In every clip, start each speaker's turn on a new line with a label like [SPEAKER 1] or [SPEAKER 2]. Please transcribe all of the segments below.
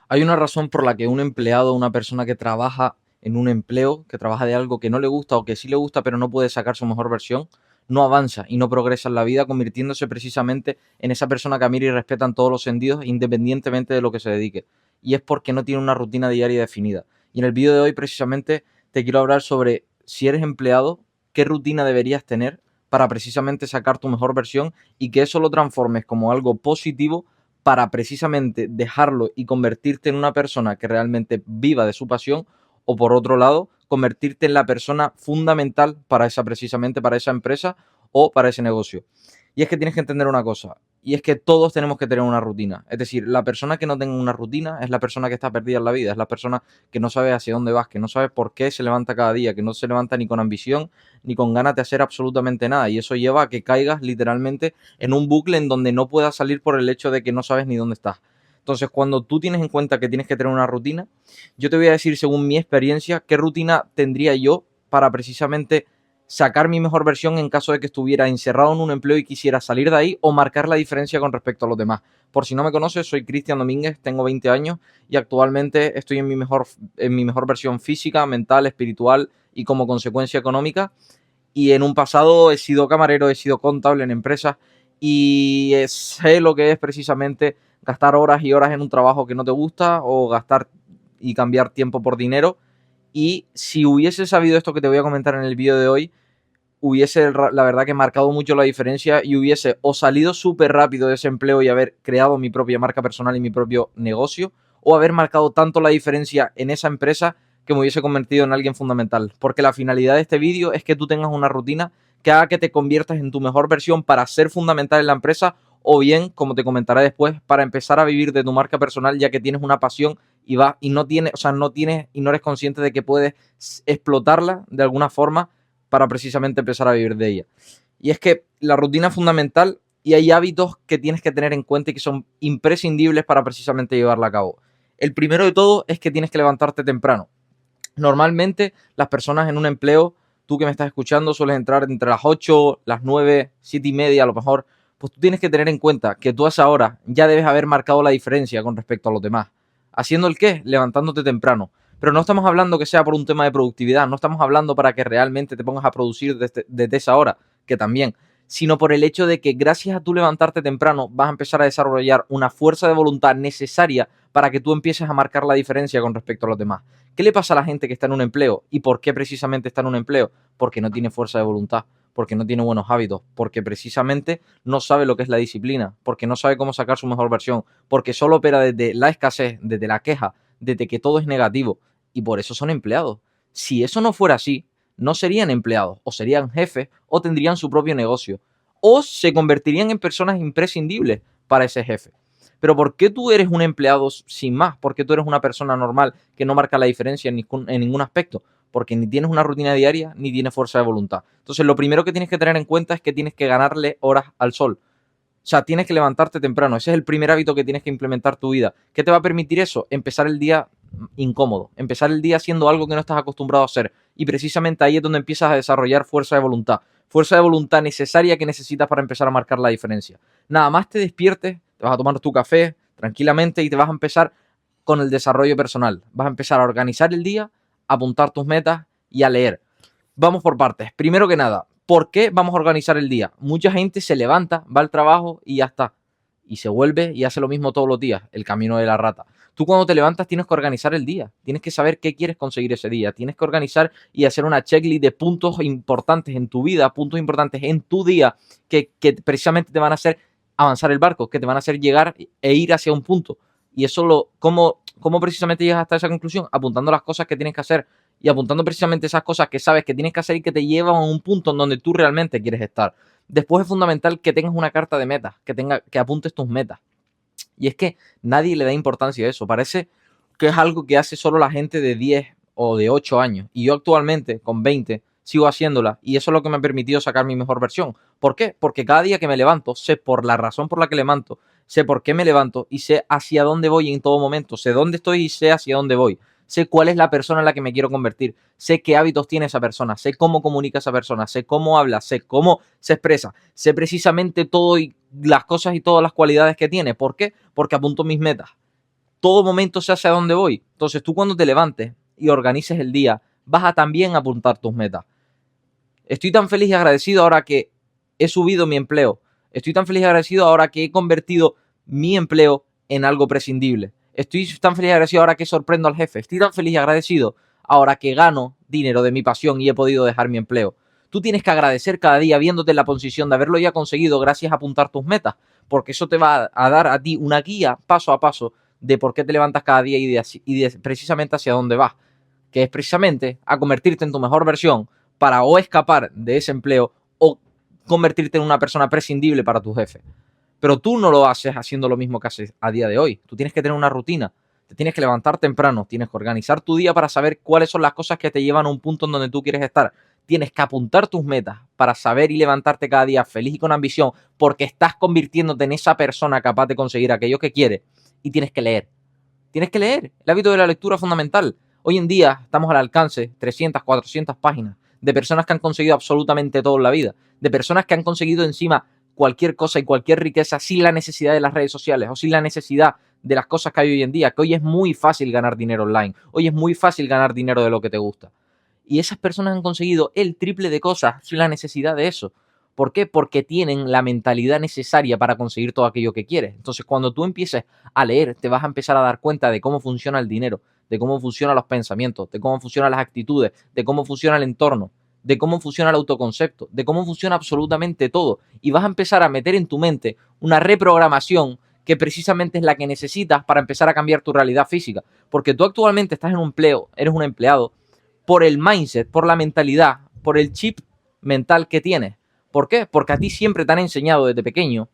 [SPEAKER 1] Hay una razón por la que un empleado, una persona que trabaja en un empleo, que trabaja de algo que no le gusta o que sí le gusta pero no puede sacar su mejor versión, no avanza y no progresa en la vida, convirtiéndose precisamente en esa persona que admira y respeta en todos los sentidos, independientemente de lo que se dedique. Y es porque no tiene una rutina diaria definida. Y en el vídeo de hoy precisamente te quiero hablar sobre si eres empleado, qué rutina deberías tener para precisamente sacar tu mejor versión y que eso lo transformes como algo positivo para precisamente dejarlo y convertirte en una persona que realmente viva de su pasión, o por otro lado, convertirte en la persona fundamental para esa precisamente, para esa empresa o para ese negocio. Y es que tienes que entender una cosa, y es que todos tenemos que tener una rutina. Es decir, la persona que no tenga una rutina es la persona que está perdida en la vida, es la persona que no sabe hacia dónde vas, que no sabe por qué se levanta cada día, que no se levanta ni con ambición ni con ganas de hacer absolutamente nada. Y eso lleva a que caigas literalmente en un bucle en donde no puedas salir por el hecho de que no sabes ni dónde estás. Entonces, cuando tú tienes en cuenta que tienes que tener una rutina, yo te voy a decir, según mi experiencia, qué rutina tendría yo para precisamente sacar mi mejor versión en caso de que estuviera encerrado en un empleo y quisiera salir de ahí o marcar la diferencia con respecto a los demás. Por si no me conoces, soy Cristian Domínguez, tengo 20 años y actualmente estoy en mi mejor versión física, mental, espiritual y como consecuencia económica. Y en un pasado he sido camarero, he sido contable en empresas y sé lo que es precisamente gastar horas y horas en un trabajo que no te gusta o gastar y cambiar tiempo por dinero. Y si hubiese sabido esto que te voy a comentar en el vídeo de hoy, hubiese la verdad que marcado mucho la diferencia y hubiese o salido súper rápido de ese empleo y haber creado mi propia marca personal y mi propio negocio, o haber marcado tanto la diferencia en esa empresa que me hubiese convertido en alguien fundamental. Porque la finalidad de este vídeo es que tú tengas una rutina que haga que te conviertas en tu mejor versión para ser fundamental en la empresa, o bien, como te comentaré después, para empezar a vivir de tu marca personal, ya que tienes una pasión y no tienes, o sea, no tienes y no eres consciente de que puedes explotarla de alguna forma para precisamente empezar a vivir de ella. Y es que la rutina es fundamental y hay hábitos que tienes que tener en cuenta y que son imprescindibles para precisamente llevarla a cabo. El primero de todo es que tienes que levantarte temprano. Normalmente las personas en un empleo, tú que me estás escuchando, sueles entrar entre las 8, las 9, 7 y media a lo mejor. Pues tú tienes que tener en cuenta que tú a esa hora ya debes haber marcado la diferencia con respecto a los demás. ¿Haciendo el qué? Levantándote temprano. Pero no estamos hablando que sea por un tema de productividad, no estamos hablando para que realmente te pongas a producir desde esa hora, que también, sino por el hecho de que gracias a tú levantarte temprano vas a empezar a desarrollar una fuerza de voluntad necesaria para que tú empieces a marcar la diferencia con respecto a los demás. ¿Qué le pasa a la gente que está en un empleo? ¿Y por qué precisamente está en un empleo? Porque no tiene fuerza de voluntad, porque no tiene buenos hábitos, porque precisamente no sabe lo que es la disciplina, porque no sabe cómo sacar su mejor versión, porque solo opera desde la escasez, desde la queja, desde que todo es negativo, y por eso son empleados. Si eso no fuera así, no serían empleados, o serían jefes, o tendrían su propio negocio, o se convertirían en personas imprescindibles para ese jefe. Pero ¿por qué tú eres un empleado sin más? ¿Por qué tú eres una persona normal que no marca la diferencia en ningún aspecto? Porque ni tienes una rutina diaria ni tienes fuerza de voluntad. Entonces, lo primero que tienes que tener en cuenta es que tienes que ganarle horas al sol. O sea, tienes que levantarte temprano. Ese es el primer hábito que tienes que implementar tu vida. ¿Qué te va a permitir eso? Empezar el día incómodo. Empezar el día haciendo algo que no estás acostumbrado a hacer. Y precisamente ahí es donde empiezas a desarrollar fuerza de voluntad. Fuerza de voluntad necesaria que necesitas para empezar a marcar la diferencia. Nada más te despiertes, te vas a tomar tu café tranquilamente y te vas a empezar con el desarrollo personal. Vas a empezar a organizar el día, a apuntar tus metas y a leer. Vamos por partes. Primero que nada, ¿por qué vamos a organizar el día? Mucha gente se levanta, va al trabajo y ya está. Y se vuelve y hace lo mismo todos los días, el camino de la rata. Tú cuando te levantas tienes que organizar el día, tienes que saber qué quieres conseguir ese día, tienes que organizar y hacer una checklist de puntos importantes en tu vida, puntos importantes en tu día que precisamente te van a hacer avanzar el barco, que te van a hacer llegar e ir hacia un punto. Y eso ¿cómo precisamente llegas hasta esa conclusión? Apuntando las cosas que tienes que hacer y apuntando precisamente esas cosas que sabes que tienes que hacer y que te llevan a un punto en donde tú realmente quieres estar. Después es fundamental que tengas una carta de metas, que apuntes tus metas. Y es que nadie le da importancia a eso. Parece que es algo que hace solo la gente de 10 o de 8 años. Y yo actualmente, con 20, sigo haciéndola. Y eso es lo que me ha permitido sacar mi mejor versión. ¿Por qué? Porque cada día que me levanto, sé por la razón por la que levanto, sé por qué me levanto y sé hacia dónde voy en todo momento. Sé dónde estoy y sé hacia dónde voy. Sé cuál es la persona en la que me quiero convertir. Sé qué hábitos tiene esa persona. Sé cómo comunica esa persona. Sé cómo habla. Sé cómo se expresa. Sé precisamente todo y las cosas y todas las cualidades que tiene. ¿Por qué? Porque apunto mis metas. todo momento sé hacia dónde voy. Entonces tú cuando te levantes y organices el día, vas a también apuntar tus metas. Estoy tan feliz y agradecido ahora que he subido mi empleo. Estoy tan feliz y agradecido ahora que he convertido mi empleo en algo prescindible. Estoy tan feliz y agradecido ahora que sorprendo al jefe. Estoy tan feliz y agradecido ahora que gano dinero de mi pasión y he podido dejar mi empleo. Tú tienes que agradecer cada día viéndote en la posición de haberlo ya conseguido gracias a apuntar tus metas, porque eso te va a dar a ti una guía paso a paso de por qué te levantas cada día y precisamente hacia dónde vas, que es precisamente a convertirte en tu mejor versión para o escapar de ese empleo o convertirte en una persona prescindible para tu jefe. Pero tú no lo haces haciendo lo mismo que haces a día de hoy. Tú tienes que tener una rutina. Te tienes que levantar temprano. Tienes que organizar tu día para saber cuáles son las cosas que te llevan a un punto en donde tú quieres estar. Tienes que apuntar tus metas para saber y levantarte cada día feliz y con ambición porque estás convirtiéndote en esa persona capaz de conseguir aquello que quieres. Y tienes que leer. Tienes que leer. El hábito de la lectura es fundamental. Hoy en día estamos al alcance 300, 400 páginas de personas que han conseguido absolutamente todo en la vida, de personas que han conseguido encima cualquier cosa y cualquier riqueza sin la necesidad de las redes sociales o sin la necesidad de las cosas que hay hoy en día, que hoy es muy fácil ganar dinero online, hoy es muy fácil ganar dinero de lo que te gusta. Y esas personas han conseguido el triple de cosas sin la necesidad de eso. ¿Por qué? Porque tienen la mentalidad necesaria para conseguir todo aquello que quieres. Entonces, cuando tú empieces a leer, te vas a empezar a dar cuenta de cómo funciona el dinero, de cómo funcionan los pensamientos, de cómo funcionan las actitudes, de cómo funciona el entorno, de cómo funciona el autoconcepto, de cómo funciona absolutamente todo. Y vas a empezar a meter en tu mente una reprogramación que precisamente es la que necesitas para empezar a cambiar tu realidad física. Porque tú actualmente estás en un empleo, eres un empleado, por el mindset, por la mentalidad, por el chip mental que tienes. ¿Por qué? Porque a ti siempre te han enseñado desde pequeño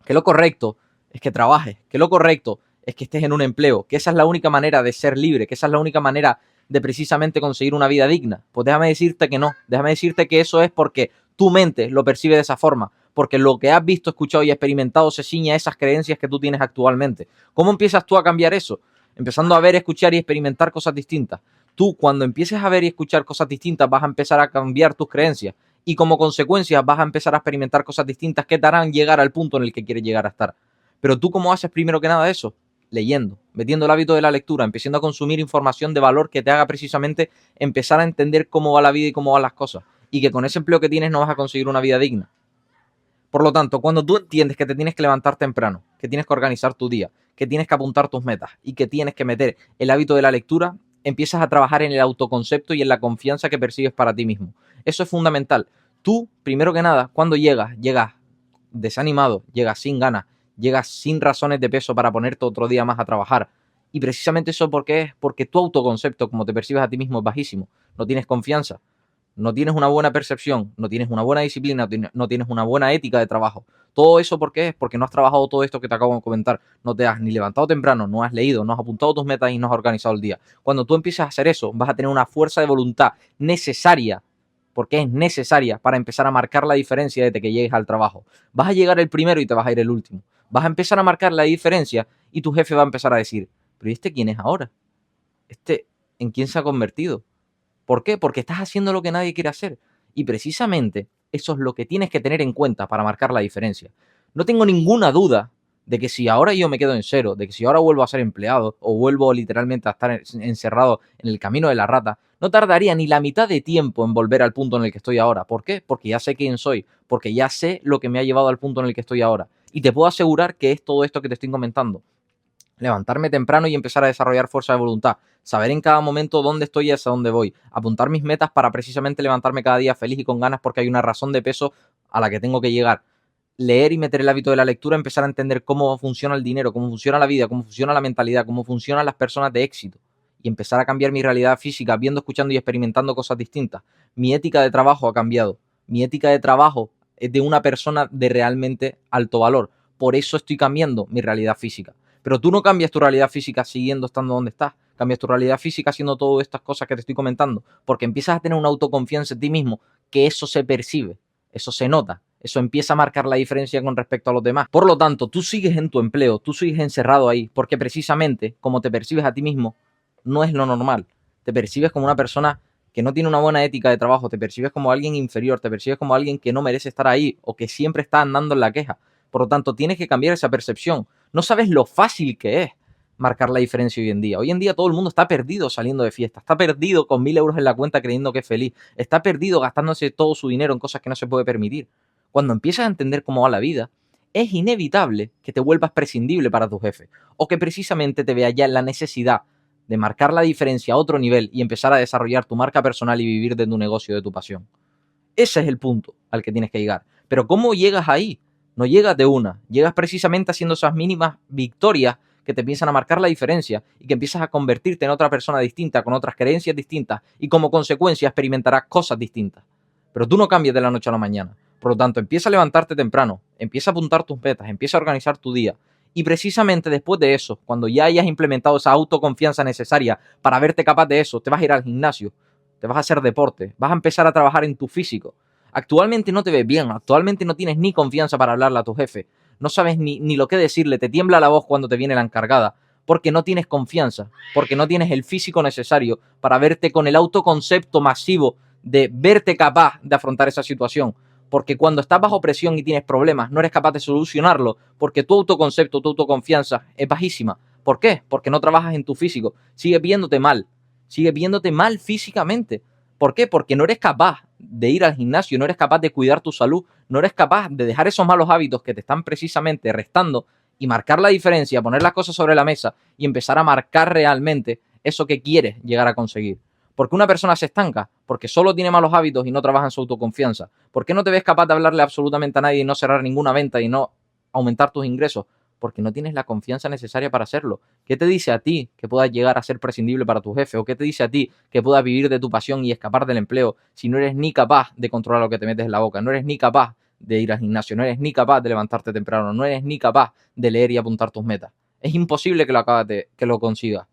[SPEAKER 1] que lo correcto es que trabajes, que lo correcto es que estés en un empleo, que esa es la única manera de ser libre, que esa es la única manera de precisamente conseguir una vida digna. Pues déjame decirte que no, déjame decirte que eso es porque tu mente lo percibe de esa forma, porque lo que has visto, escuchado y experimentado se ciña a esas creencias que tú tienes actualmente. ¿Cómo empiezas tú a cambiar eso? Empezando a ver, escuchar y experimentar cosas distintas. Tú, cuando empieces a ver y escuchar cosas distintas, vas a empezar a cambiar tus creencias y como consecuencia vas a empezar a experimentar cosas distintas que te harán llegar al punto en el que quieres llegar a estar. Pero tú, ¿cómo haces primero que nada eso? Leyendo, metiendo el hábito de la lectura, empezando a consumir información de valor que te haga precisamente empezar a entender cómo va la vida y cómo van las cosas. Y que con ese empleo que tienes no vas a conseguir una vida digna. Por lo tanto, cuando tú entiendes que te tienes que levantar temprano, que tienes que organizar tu día, que tienes que apuntar tus metas y que tienes que meter el hábito de la lectura, empiezas a trabajar en el autoconcepto y en la confianza que percibes para ti mismo. Eso es fundamental. Tú, primero que nada, cuando llegas desanimado, llegas sin ganas, llegas sin razones de peso para ponerte otro día más a trabajar. Y precisamente eso porque es porque tu autoconcepto, como te percibes a ti mismo, es bajísimo. No tienes confianza, no tienes una buena percepción, no tienes una buena disciplina, no tienes una buena ética de trabajo. Todo eso, ¿por qué es? Porque no has trabajado todo esto que te acabo de comentar. No te has ni levantado temprano, no has leído, no has apuntado tus metas y no has organizado el día. Cuando tú empieces a hacer eso, vas a tener una fuerza de voluntad necesaria, porque es necesaria para empezar a marcar la diferencia desde que llegues al trabajo. Vas a llegar el primero y te vas a ir el último. Vas a empezar a marcar la diferencia y tu jefe va a empezar a decir, pero ¿y este quién es ahora? ¿Este en quién se ha convertido? ¿Por qué? Porque estás haciendo lo que nadie quiere hacer. Y precisamente eso es lo que tienes que tener en cuenta para marcar la diferencia. No tengo ninguna duda de que si ahora yo me quedo en cero, de que si ahora vuelvo a ser empleado o vuelvo literalmente a estar encerrado en el camino de la rata, no tardaría ni la mitad de tiempo en volver al punto en el que estoy ahora. ¿Por qué? Porque ya sé quién soy, porque ya sé lo que me ha llevado al punto en el que estoy ahora. Y te puedo asegurar que es todo esto que te estoy comentando. Levantarme temprano y empezar a desarrollar fuerza de voluntad, saber en cada momento dónde estoy y hacia dónde voy, apuntar mis metas para precisamente levantarme cada día feliz y con ganas porque hay una razón de peso a la que tengo que llegar. Leer y meter el hábito de la lectura, empezar a entender cómo funciona el dinero, cómo funciona la vida, cómo funciona la mentalidad, cómo funcionan las personas de éxito y empezar a cambiar mi realidad física viendo, escuchando y experimentando cosas distintas. Mi ética de trabajo ha cambiado. Mi ética de trabajo es de una persona de realmente alto valor. Por eso estoy cambiando mi realidad física. Pero tú no cambias tu realidad física siguiendo estando donde estás. Cambias tu realidad física haciendo todas estas cosas que te estoy comentando. Porque empiezas a tener una autoconfianza en ti mismo que eso se percibe, eso se nota. Eso empieza a marcar la diferencia con respecto a los demás. Por lo tanto, tú sigues en tu empleo, tú sigues encerrado ahí, porque precisamente como te percibes a ti mismo, no es lo normal. Te percibes como una persona que no tiene una buena ética de trabajo, te percibes como alguien inferior, te percibes como alguien que no merece estar ahí o que siempre está andando en la queja. Por lo tanto, tienes que cambiar esa percepción. No sabes lo fácil que es marcar la diferencia hoy en día. Hoy en día todo el mundo está perdido saliendo de fiesta, está perdido con 1000 euros en la cuenta creyendo que es feliz, está perdido gastándose todo su dinero en cosas que no se puede permitir. Cuando empiezas a entender cómo va la vida, es inevitable que te vuelvas prescindible para tu jefe o que precisamente te veas ya en la necesidad de marcar la diferencia a otro nivel y empezar a desarrollar tu marca personal y vivir de tu negocio, de tu pasión. Ese es el punto al que tienes que llegar. Pero ¿cómo llegas ahí? No llegas de una, llegas precisamente haciendo esas mínimas victorias que te empiezan a marcar la diferencia y que empiezas a convertirte en otra persona distinta, con otras creencias distintas y como consecuencia experimentarás cosas distintas. Pero tú no cambias de la noche a la mañana. Por lo tanto, empieza a levantarte temprano, empieza a apuntar tus metas, empieza a organizar tu día. Y precisamente después de eso, cuando ya hayas implementado esa autoconfianza necesaria para verte capaz de eso, te vas a ir al gimnasio, te vas a hacer deporte, vas a empezar a trabajar en tu físico. Actualmente no te ves bien, actualmente no tienes ni confianza para hablarle a tu jefe, no sabes ni lo que decirle, te tiembla la voz cuando te viene la encargada, porque no tienes confianza, porque no tienes el físico necesario para verte con el autoconcepto masivo de verte capaz de afrontar esa situación. Porque cuando estás bajo presión y tienes problemas, no eres capaz de solucionarlo, porque tu autoconcepto, tu autoconfianza es bajísima. ¿Por qué? Porque no trabajas en tu físico, sigues viéndote mal físicamente. ¿Por qué? Porque no eres capaz de ir al gimnasio, no eres capaz de cuidar tu salud, no eres capaz de dejar esos malos hábitos que te están precisamente restando y marcar la diferencia, poner las cosas sobre la mesa y empezar a marcar realmente eso que quieres llegar a conseguir. ¿Por qué una persona se estanca? Porque solo tiene malos hábitos y no trabaja en su autoconfianza. ¿Por qué no te ves capaz de hablarle absolutamente a nadie y no cerrar ninguna venta y no aumentar tus ingresos? Porque no tienes la confianza necesaria para hacerlo. ¿Qué te dice a ti que puedas llegar a ser prescindible para tu jefe? ¿O qué te dice a ti que puedas vivir de tu pasión y escapar del empleo si no eres ni capaz de controlar lo que te metes en la boca? No eres ni capaz de ir al gimnasio, no eres ni capaz de levantarte temprano, no eres ni capaz de leer y apuntar tus metas. Es imposible que lo consigas.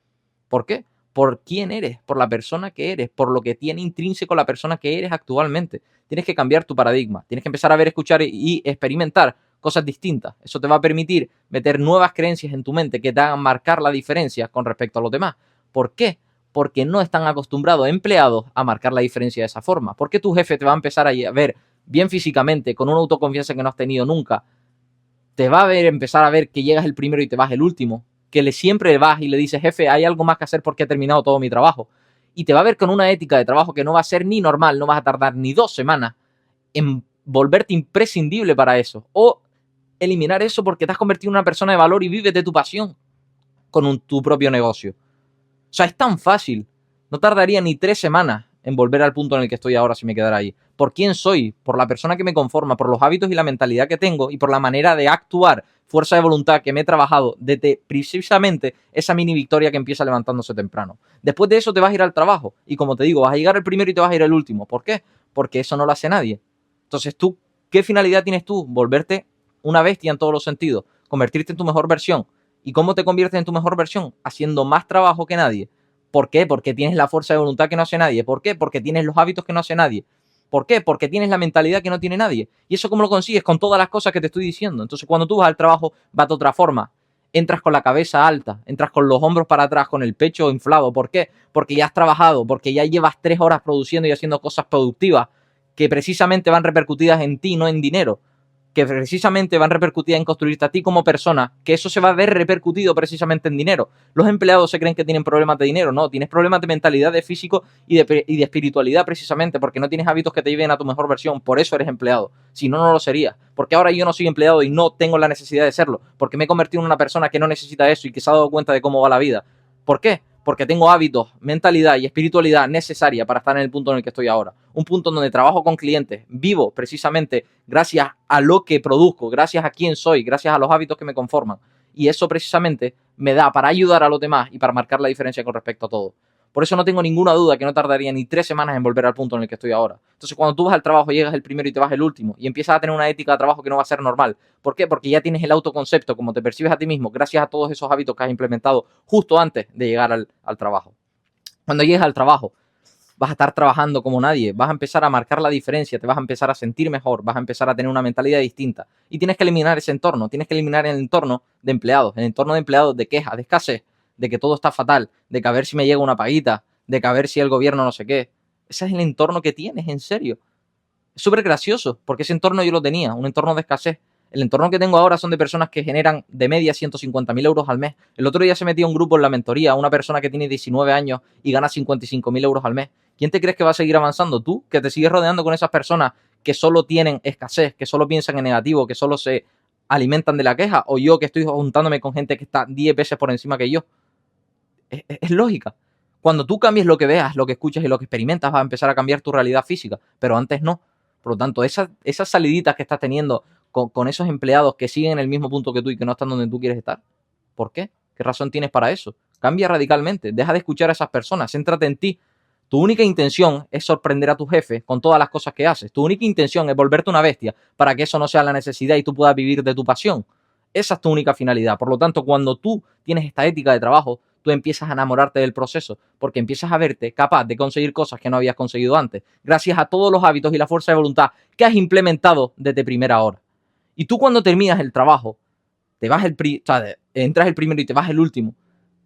[SPEAKER 1] ¿Por qué? Por quién eres, por la persona que eres, por lo que tiene intrínseco la persona que eres actualmente. Tienes que cambiar tu paradigma, tienes que empezar a ver, escuchar y experimentar cosas distintas. Eso te va a permitir meter nuevas creencias en tu mente que te hagan marcar la diferencia con respecto a los demás. ¿Por qué? Porque no están acostumbrados empleados a marcar la diferencia de esa forma. ¿Por qué tu jefe te va a empezar a ver bien físicamente, con una autoconfianza que no has tenido nunca? Te va a ver, empezar a ver que llegas el primero y te vas el último, que siempre vas y le dices, jefe, hay algo más que hacer porque he terminado todo mi trabajo. Y te va a ver con una ética de trabajo que no va a ser ni normal, no vas a tardar ni 2 semanas en volverte imprescindible para eso. O eliminar eso porque te has convertido en una persona de valor y vives de tu pasión con tu propio negocio. O sea, es tan fácil. No tardaría ni 3 semanas en volver al punto en el que estoy ahora si me quedara ahí. Por quién soy, por la persona que me conforma, por los hábitos y la mentalidad que tengo y por la manera de actuar, fuerza de voluntad que me he trabajado desde precisamente esa mini victoria que empieza levantándose temprano. Después de eso te vas a ir al trabajo y como te digo, vas a llegar el primero y te vas a ir el último. ¿Por qué? Porque eso no lo hace nadie. Entonces tú, ¿qué finalidad tienes tú? Volverte una bestia en todos los sentidos, convertirte en tu mejor versión. ¿Y cómo te conviertes en tu mejor versión? Haciendo más trabajo que nadie. ¿Por qué? Porque tienes la fuerza de voluntad que no hace nadie. ¿Por qué? Porque tienes los hábitos que no hace nadie. ¿Por qué? Porque tienes la mentalidad que no tiene nadie. ¿Y eso cómo lo consigues? Con todas las cosas que te estoy diciendo. Entonces, cuando tú vas al trabajo, vas de otra forma. Entras con la cabeza alta, entras con los hombros para atrás, con el pecho inflado. ¿Por qué? Porque ya has trabajado, porque ya llevas 3 horas produciendo y haciendo cosas productivas que precisamente van repercutidas en ti, no en dinero. Que precisamente van repercutidas en construirte a ti como persona, que eso se va a ver repercutido precisamente en dinero. Los empleados se creen que tienen problemas de dinero, no, tienes problemas de mentalidad, de físico y de espiritualidad precisamente, porque no tienes hábitos que te lleven a tu mejor versión, por eso eres empleado, si no, no lo serías. Porque ahora yo no soy empleado y no tengo la necesidad de serlo, porque me he convertido en una persona que no necesita eso y que se ha dado cuenta de cómo va la vida. ¿Por qué? Porque tengo hábitos, mentalidad y espiritualidad necesaria para estar en el punto en el que estoy ahora. Un punto en donde trabajo con clientes, vivo precisamente gracias a lo que produzco, gracias a quién soy, gracias a los hábitos que me conforman. Y eso precisamente me da para ayudar a los demás y para marcar la diferencia con respecto a todo. Por eso no tengo ninguna duda que no tardaría ni 3 semanas en volver al punto en el que estoy ahora. Entonces, cuando tú vas al trabajo, llegas el primero y te vas el último, y empiezas a tener una ética de trabajo que no va a ser normal. ¿Por qué? Porque ya tienes el autoconcepto, como te percibes a ti mismo, gracias a todos esos hábitos que has implementado justo antes de llegar al trabajo. Cuando llegues al trabajo, vas a estar trabajando como nadie, vas a empezar a marcar la diferencia, te vas a empezar a sentir mejor, vas a empezar a tener una mentalidad distinta. Y tienes que eliminar ese entorno, tienes que eliminar el entorno de empleados, el entorno de empleados de quejas, de escasez, de que todo está fatal, de que a ver si me llega una paguita, de que a ver si el gobierno no sé qué. Ese es el entorno que tienes, en serio. Es súper gracioso, porque ese entorno yo lo tenía, un entorno de escasez. El entorno que tengo ahora son de personas que generan de media 150.000 euros al mes. El otro día se metía un grupo en la mentoría, una persona que tiene 19 años y gana 55.000 euros al mes. ¿Quién te crees que va a seguir avanzando? ¿Tú, que te sigues rodeando con esas personas que solo tienen escasez, que solo piensan en negativo, que solo se alimentan de la queja? ¿O yo, que estoy juntándome con gente que está 10 veces por encima que yo? Es lógica. Cuando tú cambies lo que veas, lo que escuchas y lo que experimentas, vas a empezar a cambiar tu realidad física, pero antes no. Por lo tanto, esas saliditas que estás teniendo con esos empleados que siguen en el mismo punto que tú y que no están donde tú quieres estar, ¿por qué? ¿Qué razón tienes para eso? Cambia radicalmente, deja de escuchar a esas personas, céntrate en ti. Tu única intención es sorprender a tu jefe con todas las cosas que haces. Tu única intención es volverte una bestia para que eso no sea la necesidad y tú puedas vivir de tu pasión. Esa es tu única finalidad. Por lo tanto, cuando tú tienes esta ética de trabajo, tú empiezas a enamorarte del proceso, porque empiezas a verte capaz de conseguir cosas que no habías conseguido antes, gracias a todos los hábitos y la fuerza de voluntad que has implementado desde primera hora. Y tú, cuando terminas el trabajo, entras el primero y te vas el último,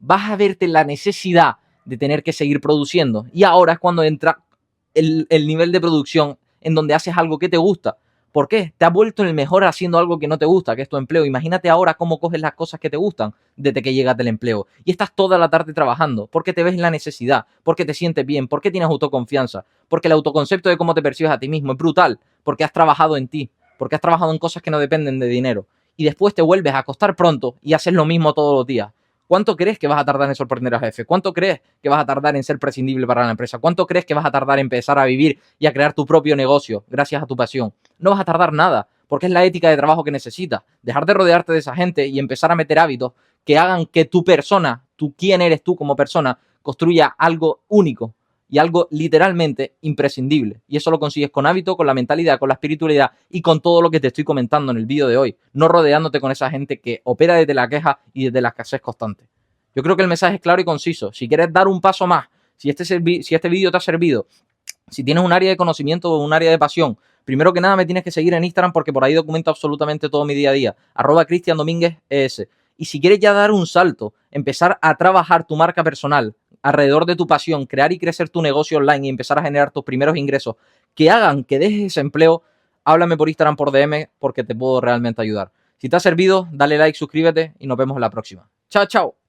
[SPEAKER 1] vas a verte la necesidad de tener que seguir produciendo. Y ahora es cuando entra el nivel de producción en donde haces algo que te gusta. ¿Por qué? Te has vuelto el mejor haciendo algo que no te gusta, que es tu empleo. Imagínate ahora cómo coges las cosas que te gustan desde que llegas del empleo. Y estás toda la tarde trabajando, porque te ves en la necesidad, porque te sientes bien, porque tienes autoconfianza, porque el autoconcepto de cómo te percibes a ti mismo es brutal, porque has trabajado en ti, porque has trabajado en cosas que no dependen de dinero. Y después te vuelves a acostar pronto y haces lo mismo todos los días. ¿Cuánto crees que vas a tardar en sorprender al jefe? ¿Cuánto crees que vas a tardar en ser prescindible para la empresa? ¿Cuánto crees que vas a tardar en empezar a vivir y a crear tu propio negocio gracias a tu pasión? No vas a tardar nada, porque es la ética de trabajo que necesitas. Dejar de rodearte de esa gente y empezar a meter hábitos que hagan que tu persona, quién eres tú como persona, construya algo único y algo literalmente imprescindible. Y eso lo consigues con hábito, con la mentalidad, con la espiritualidad y con todo lo que te estoy comentando en el vídeo de hoy. No rodeándote con esa gente que opera desde la queja y desde la escasez constante. Yo creo que el mensaje es claro y conciso. Si quieres dar un paso más, si este vídeo te ha servido, si tienes un área de conocimiento o un área de pasión, primero que nada me tienes que seguir en Instagram, porque por ahí documento absolutamente todo mi día a día. @CristianDomínguez ES. Y si quieres ya dar un salto, empezar a trabajar tu marca personal alrededor de tu pasión, crear y crecer tu negocio online y empezar a generar tus primeros ingresos que hagan que dejes ese empleo, háblame por Instagram, por DM, porque te puedo realmente ayudar. Si te ha servido, dale like, suscríbete y nos vemos en la próxima. Chao, chao.